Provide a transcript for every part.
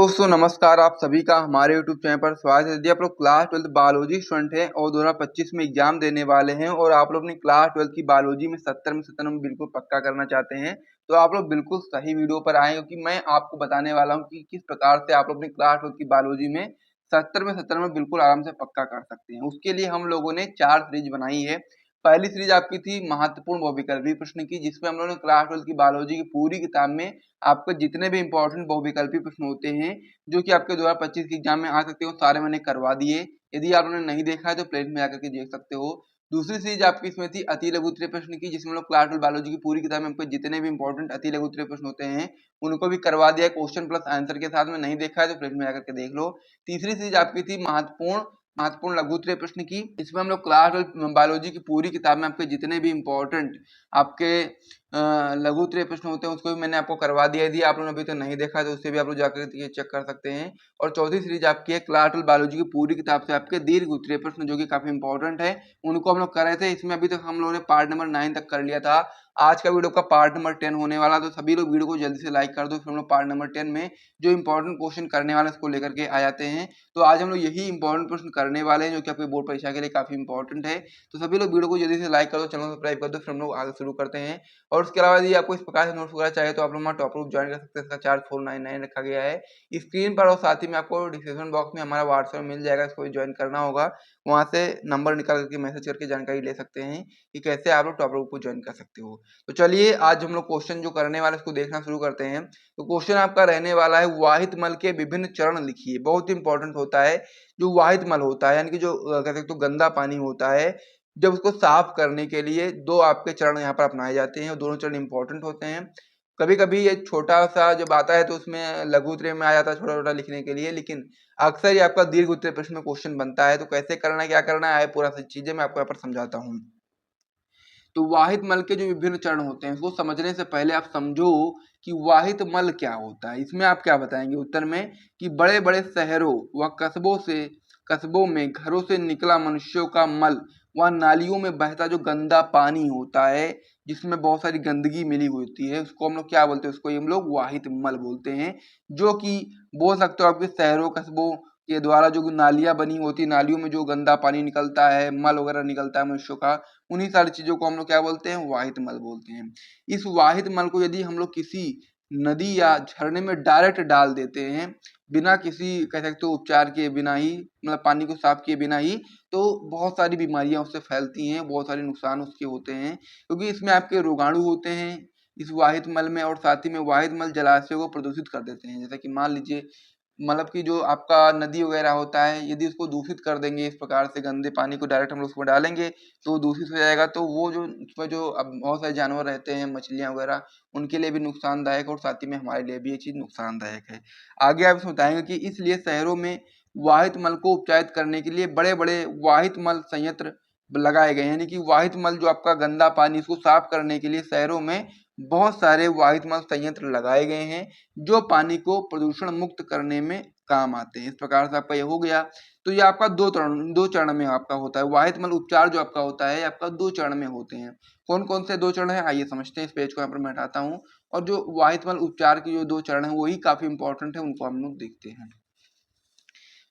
दोस्तों नमस्कार, आप सभी का हमारे YouTube चैनल पर स्वागत है। यदि आप लोग क्लास 12 बायोलॉजी स्टूडेंट हैं और 2025 में एग्जाम देने वाले हैं और आप लोग अपनी क्लास 12 की बायोलॉजी में 70 में 70 नंबर बिल्कुल पक्का करना चाहते हैं, तो आप लोग बिल्कुल सही वीडियो पर आए, क्योंकि मैं आपको बताने वाला हूँ कि किस प्रकार से आप लोग अपनी क्लास 12 की बायोलॉजी में 70 में 70 नंबर बिल्कुल आराम से पक्का कर सकते हैं। उसके लिए हम लोगों ने 4 सीरीज बनाई है। पहली सीरीज आपकी थी महत्वपूर्ण बहुविकल्पी प्रश्न की, जिसमें हम लोगों ने क्लास 12 की बायोलॉजी की पूरी किताब में आपके जितने भी इंपॉर्टेंट बहुविकल्पी प्रश्न होते हैं जो कि आपके 2025 के एग्जाम में आ सकते हो, सारे मैंने करवा दिए। यदि आपने नहीं देखा है तो प्लेलिस्ट में आकर के देख सकते हो। दूसरी सीरीज आपकी इसमें थी अति लघु उत्तरीय प्रश्न की, जिसमें लोग क्लास 12 बायोलॉजी की पूरी किताब में आपको जितने भी इंपॉर्टेंट अति लघु उत्तरीय प्रश्न होते हैं उनको भी करवा दिया क्वेश्चन प्लस आंसर के साथ में। नहीं देखा है तो प्लेलिस्ट में आकर के देख लो। तीसरी सीरीज आपकी थी महत्वपूर्ण लघु उत्तरीय प्रश्न की। इसमें हम लोग क्लास 12 बायोलॉजी की पूरी किताब में आपके जितने भी इंपॉर्टेंट आपके लघु उत्तरीय प्रश्न होते हैं उसको भी मैंने आपको करवा दिया। यदि आप लोगों ने अभी तक नहीं देखा तो उससे भी आप लोग जाकर चेक कर सकते हैं। और चौथी सीरीज आपकी है क्लास 12 बायोलॉजी की पूरी किताब से आपके दीर्घ उत्तरीय प्रश्न जो कि काफी इंपॉर्टेंट है, उनको हम लोग कर रहे थे। इसमें अभी तक हम लोगों ने पार्ट नंबर 9 तक कर लिया था। आज का वीडियो का पार्ट नंबर 10 होने वाला, तो सभी लोग वीडियो को जल्दी से लाइक कर दो। फिर हम लोग पार्ट नंबर 10 में जो इंपॉर्टेंट क्वेश्चन करने वाले उसको लेकर के आ जाते हैं। तो आज हम लोग यही इंपॉर्टेंट प्रश्न करने वाले हैं जो कि आपके बोर्ड परीक्षा के लिए काफी इंपॉर्टेंट है। तो सभी लोग वीडियो को जल्दी से लाइक कर दो, चैनल सब्सक्राइब कर दो, फिर हम लोग आगे शुरू करते हैं। और उसके अलावा यदि आपको इस प्रकार से नोट्स वगैरह चाहिए तो आप लोग हमारा टॉप ग्रुप ज्वाइन कर सकते हैं। इसका चार्ज 499 रखा गया है स्क्रीन पर, और साथ ही में आपको डिस्क्रिप्शन बॉक्स में हमारा व्हाट्सएप मिल जाएगा, इसको भी ज्वाइन करना होगा। वहां से नंबर निकाल करके मैसेज करके जानकारी ले सकते हैं कि कैसे आप लोग टॉप ग्रुप को ज्वाइन कर सकते हो। तो चलिए आज हम लोग क्वेश्चन जो करने वाले उसको देखना शुरू करते हैं। तो क्वेश्चन आपका रहने वाला है वाहित मल के विभिन्न चरण लिखिए। बहुत इंपॉर्टेंट होता है जो वाहित मल होता है, यानी कि जो कह सकते हो गंदा पानी होता है, जब उसको साफ करने के लिए दो आपके चरण यहाँ पर अपनाए जाते हैं। दोनों चरण इंपॉर्टेंट होते हैं। कभी कभी ये छोटा सा जब आता है तो उसमें लघु उत्तरीय में आ जाता है छोटा छोटा लिखने के लिए, लेकिन अक्सर ये आपका दीर्घ उत्तरीय प्रश्न में क्वेश्चन बनता है। तो कैसे करना है, क्या करना है, पूरा चीजें मैं आपको यहाँ पर समझाता हूँ। तो वाहित मल के जो विभिन्न चरण होते हैं उसको समझने से पहले आप समझो कि वाहित मल क्या होता है। इसमें आप क्या बताएंगे उत्तर में कि बड़े बड़े शहरों व कस्बों में घरों से निकला मनुष्यों का मल व नालियों में बहता जो गंदा पानी होता है जिसमें बहुत सारी गंदगी मिली होती है, उसको हम लोग क्या बोलते हैं, उसको हम लोग वाहित मल बोलते हैं। जो कि बोल सकते हो आपके शहरों कस्बों के द्वारा जो नालियां बनी होती है, नालियों में जो गंदा पानी निकलता है, मल वगैरह निकलता है मनुष्यों का, उन्हीं सारी चीजों को हम लोग क्या बोलते हैं, वाहित मल बोलते हैं। इस वाहित मल को यदि हम लोग किसी नदी या झरने में डायरेक्ट डाल देते हैं बिना किसी कह सकते हो उपचार किए बिना ही, मतलब पानी को साफ किए बिना ही, तो बहुत सारी बीमारियां उससे फैलती हैं, बहुत सारे नुकसान उसके होते हैं, क्योंकि इसमें आपके रोगाणु होते हैं इस वाहित मल में। और साथ ही में वाहित मल जलाशयों को प्रदूषित कर देते हैं। जैसा कि मान लीजिए मतलब कि जो आपका नदी वगैरह होता है, यदि उसको दूषित कर देंगे इस प्रकार से गंदे पानी को डायरेक्ट हम लोग उसमें डालेंगे तो दूषित हो जाएगा। तो वो जो उसमें जो अब बहुत सारे जानवर रहते हैं, मछलियां वगैरह, उनके लिए भी नुकसानदायक और साथ ही में हमारे लिए भी ये चीज नुकसानदायक है। आगे आप इसमें बताएंगे कि इसलिए शहरों में वाहित मल को उपचारित करने के लिए बड़े बड़े वाहित मल संयंत्र लगाए गए, यानी कि वाहित मल जो आपका गंदा पानी इसको साफ करने के लिए शहरों में बहुत सारे वाहित मल संयंत्र लगाए गए हैं जो पानी को प्रदूषण मुक्त करने में काम आते हैं। इस प्रकार से आपका ये हो गया। तो ये आपका दो चरण में आपका होता है। वाहित मल उपचार जो आपका होता है आपका 2 चरण में होते हैं। कौन कौन से 2 चरण है, आइए समझते हैं। इस पेज को यहाँ पर मैं हटाता हूँ और जो वाहित मल उपचार के जो 2 चरण है वही काफी इंपॉर्टेंट है, उनको हम लोग देखते हैं।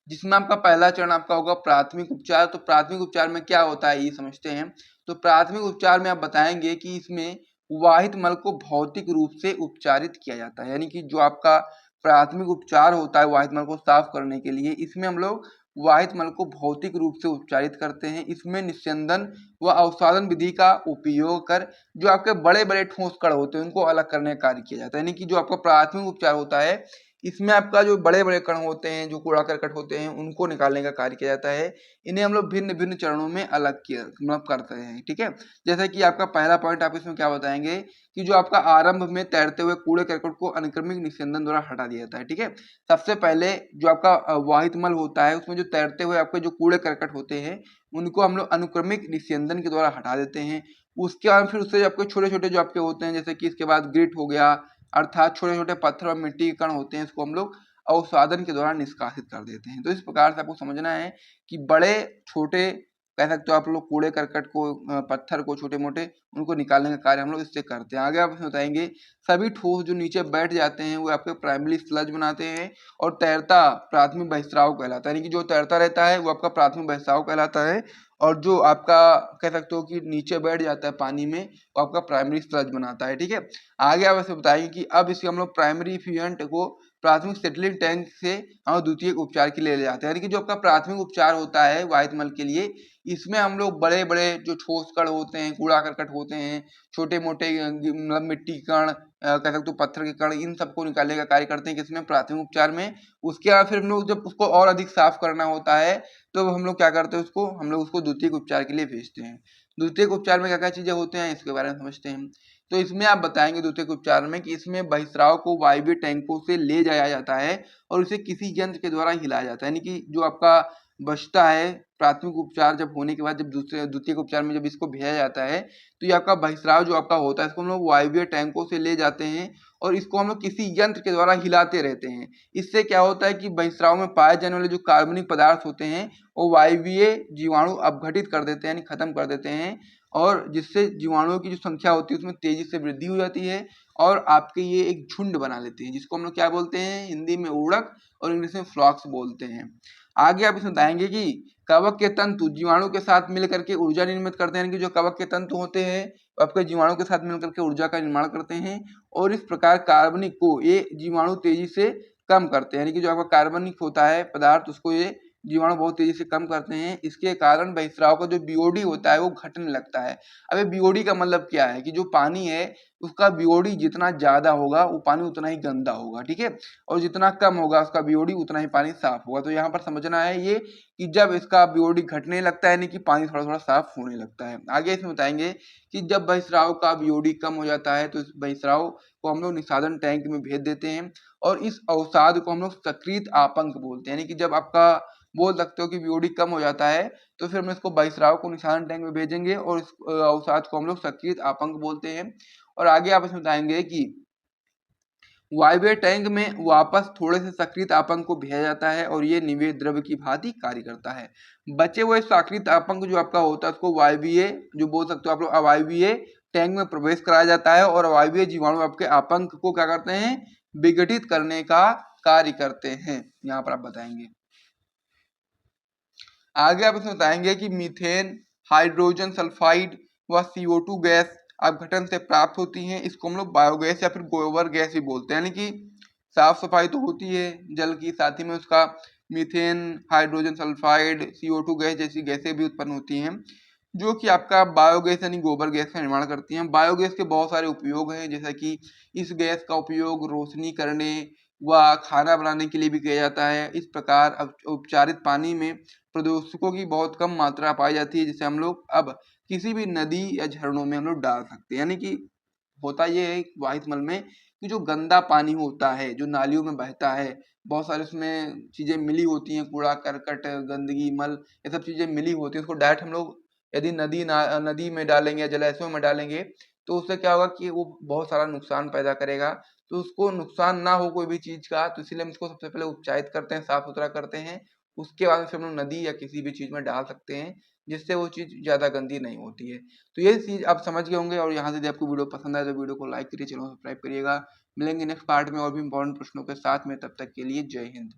जिसमें आपका पहला चरण आपका होगा प्राथमिक उपचार। तो प्राथमिक उपचार में क्या होता है ये समझते हैं। तो प्राथमिक उपचार में आप बताएंगे कि इसमें वाहित मल को भौतिक रूप से उपचारित किया जाता है, यानी कि जो आपका प्राथमिक उपचार होता है वाहित मल को साफ करने के लिए, इसमें हम लोग वाहित मल को भौतिक रूप से उपचारित करते हैं। इसमें निस्यंदन व अवसादन विधि का उपयोग कर जो आपके बड़े बड़े ठोस कण होते हैं उनको अलग करने का कार्य किया जाता है। यानी कि जो आपका प्राथमिक उपचार होता है इसमें आपका जो बड़े बड़े कण होते हैं, जो कूड़ा करकट होते हैं, उनको निकालने का कार्य किया जाता है। इन्हें हम लोग भिन्न भिन्न चरणों में अलग किया मतलब करते हैं, ठीक है। जैसे कि आपका पहला पॉइंट आप इसमें क्या बताएंगे कि जो आपका आरंभ में तैरते हुए कूड़े करकट को अनुक्रमिक निस्यंदन द्वारा हटा दिया जाता है, ठीक है। सबसे पहले जो आपका वाहित मल होता है उसमें जो तैरते हुए आपके जो कूड़े करकट होते हैं उनको हम लोग अनुक्रमिक निस्यंदन के द्वारा हटा देते हैं। उसके बाद फिर उससे आपके छोटे छोटे जो आपके होते हैं, जैसे कि इसके बाद ग्रिट हो गया, अर्थात छोटे छोटे पत्थर और मिट्टी के कण होते हैं, इसको हम लोग अवसादन के द्वारा निष्कासित कर देते हैं। तो इस प्रकार से आपको समझना है कि बड़े छोटे कह सकते हो आप लोग कूड़े करकट को, पत्थर को, छोटे मोटे उनको निकालने का कार्य हम लोग इससे करते हैं। आगे आप इसमें बताएंगे सभी ठोस जो नीचे बैठ जाते हैं वो आपके प्राइमरी स्लज बनाते हैं, और तैरता प्राथमिक बहिस्राव कहलाता है, यानी कि जो तैरता रहता है वो आपका प्राथमिक बहिस्राव कहलाता है, और जो आपका कह सकते हो कि नीचे बैठ जाता है पानी में वो आपका प्राइमरी स्लज बनाता है। ठीक है, आगे आप ऐसे बताएंगे कि अब इसे हम लोग प्राइमरी इफ्यूएंट को प्राथमिक सेटलिंग टैंक से हम द्वितीयक उपचार के लिए ले जाते हैं, यानी कि जो आपका प्राथमिक उपचार होता है वाहित मल के लिए, इसमें हम लोग बड़े बड़े जो ठोस कण होते हैं, कूड़ा करकट होते हैं, छोटे मोटे मतलब मिट्टी कण, कह सकते हो पत्थर के कण, इन सबको निकालने का कार्य करते हैं किसमें, प्राथमिक उपचार में। उसके बाद फिर हम लोग जब उसको और अधिक साफ करना होता है तो हम लोग क्या करते हैं, उसको हम लोग उसको द्वितीयक उपचार के लिए भेजते हैं। द्वितीयक उपचार में क्या क्या चीजें होते हैं इसके बारे में समझते हैं। तो इसमें आप बताएंगे द्वितीयक उपचार में कि इसमें बहिस्राव को वायवीय टैंकों से ले जाया जाता है और उसे किसी यंत्र के द्वारा हिलाया जाता है, यानी कि जो आपका बचता है प्राथमिक उपचार जब होने के बाद, जब दूसरे द्वितीयक उपचार में जब इसको भेजा जाता है तो ये आपका बहिस्राव जो आपका होता है इसको हम लोग वायवीय टैंकों से ले जाते हैं और इसको हम लोग किसी यंत्र के द्वारा हिलाते रहते हैं। इससे क्या होता है कि बहिस्राव में पाए जाने वाले जो कार्बनिक पदार्थ होते हैं वो वायवीय जीवाणु अपघटित कर देते हैं, यानी खत्म कर देते हैं, और जिससे जीवाणुओं की जो संख्या होती है उसमें तेजी से वृद्धि हो जाती है और आपके ये एक झुंड बना लेते हैं, जिसको हम लोग क्या बोलते हैं हिंदी में उड़क और इंग्लिश में फ्लॉक्स बोलते हैं। आगे आप इसमें बताएंगे कि कवक के तंतु जीवाणु के साथ मिलकर के ऊर्जा निर्मित करते हैं, कि जो कवक के तंतु होते हैं आपके जीवाणु के साथ मिलकर के ऊर्जा का निर्माण करते हैं, और इस प्रकार कार्बनिक को ये जीवाणु तेजी से कम करते हैं, यानी कि जो आपका कार्बनिक होता है पदार्थ उसको ये जीवाणु बहुत तेजी से कम करते हैं। इसके कारण बहिस्राव का जो बीओडी होता है वो घटने लगता है। अब ये बीओडी का मतलब क्या है कि जो पानी है उसका बीओडी जितना ज्यादा होगा वो पानी उतना ही गंदा होगा, ठीक है, और जितना कम होगा उसका बीओडी उतना ही पानी साफ होगा। तो यहाँ पर समझना है ये कि जब इसका बीओडी घटने लगता है यानी कि पानी थोड़ा थोड़ा साफ होने लगता है। आगे इसमें बताएंगे कि जब बहिस्राव का बीओडी कम हो जाता है तो इस बहिस्राव को हम लोग निषादन टैंक में भेज देते हैं, और इस अवसाद को हम लोग सक्रिय आपंक बोलते हैं, यानी कि जब आपका बोल सकते हो कि बीओडी कम हो जाता है तो फिर हम इसको बहिस्राव को निषादन टैंक में भेजेंगे और इस अवसाद को हम लोग सक्रिय आपंक बोलते हैं। और आगे आप इसमें बताएंगे कि वायवीय टैंक में वापस थोड़े से सक्रिय आपंक को भेजा जाता है और ये निवेश द्रव्य की भांति कार्य करता है। बचे हुए सक्रिय आपंक जो आपका होता है उसको वायवीय जो बोल सकते हो आप लोग अवायवीय टैंक में प्रवेश कराया जाता है, और अवायवीय जीवाणु आपके आपंक को क्या करते हैं, विघटित करने का कार्य करते हैं। यहाँ पर आप बताएंगे। आगे आप इसमें बताएंगे कि मीथेन, हाइड्रोजन सल्फाइड व CO2 गैस अपघटन से प्राप्त होती हैं। इसको हम लोग बायोगैस या फिर गोबर गैस भी बोलते हैं, यानी कि साफ सफाई तो होती है जल की, साथ ही में उसका methane, hydrogen sulphide, CO2 gas जैसी गैसें भी उत्पन्न होती हैं जो कि आपका बायोगैस यानी गोबर गैस का निर्माण करती हैं। बायोगैस के बहुत सारे उपयोग हैं, जैसा कि इस गैस का उपयोग रोशनी करने व खाना बनाने के लिए भी किया जाता है। इस प्रकार उपचारित पानी में प्रदूषकों की बहुत कम मात्रा पाई जाती है, जिसे हम लोग अब किसी भी नदी या झरनों में हम लोग डाल सकते हैं। यानी कि होता ये है वाहित मल में कि जो गंदा पानी होता है जो नालियों में बहता है, बहुत सारे उसमें चीजें मिली होती हैं, कूड़ा करकट गंदगी मल ये सब चीजें मिली होती है, उसको डायरेक्ट हम लोग यदि नदी में डालेंगे या जलाशयों में डालेंगे तो उससे क्या होगा कि वो बहुत सारा नुकसान पैदा करेगा। तो उसको नुकसान ना हो कोई भी चीज का, तो इसलिए हम इसको सबसे पहले उपचारित करते हैं, साफ सुथरा करते हैं, उसके बाद फिर हम लोग नदी या किसी भी चीज में डाल सकते हैं जिससे वो चीज ज्यादा गंदी नहीं होती है। तो ये चीज आप समझ गए होंगे, और यहाँ से यदि आपको वीडियो पसंद आए तो वीडियो को लाइक करिए, चैनल को सब्सक्राइब करिएगा। मिलेंगे नेक्स्ट पार्ट में और भी इंपॉर्टेंट प्रश्नों के साथ में, तब तक के लिए जय हिंद।